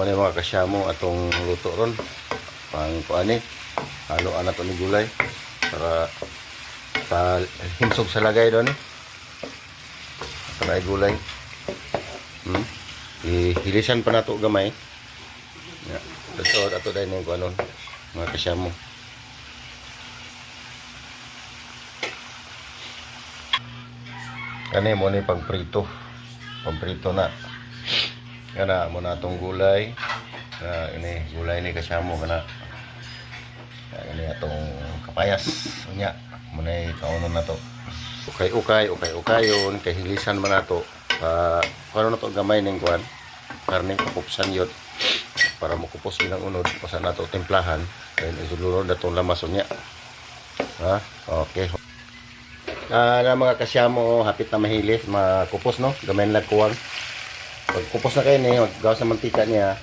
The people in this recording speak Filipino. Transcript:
Muna mga kasyamo atong luto ron. Pang kuani. Halo anak ni gulay para sa himsog sa lagay doon. Para gulay. Ihilisan pa nato gamay. Ya. Ato dahil yung kuanon mga kasyamo. Kani mo ni pagprito. Pagprito na. Kana mo na itong gulay. Ini gulay ni kasyamo kana. Ini atong kapayas. Unya mo na kaunon na to. Ukay-ukayon kay hilisan man nato. Kano na to gamay ning kuan. Karning kapupsan yun. Para makupos bilang unod. Pasa nato timplahan. Then isulunod na itong lamas unya. Ha? Okay. Na mga kasyamo, hapit na mahilis, makupos no, gamay lang kuwang. Pag kupos na kayo niya, gawa sa mantika niya,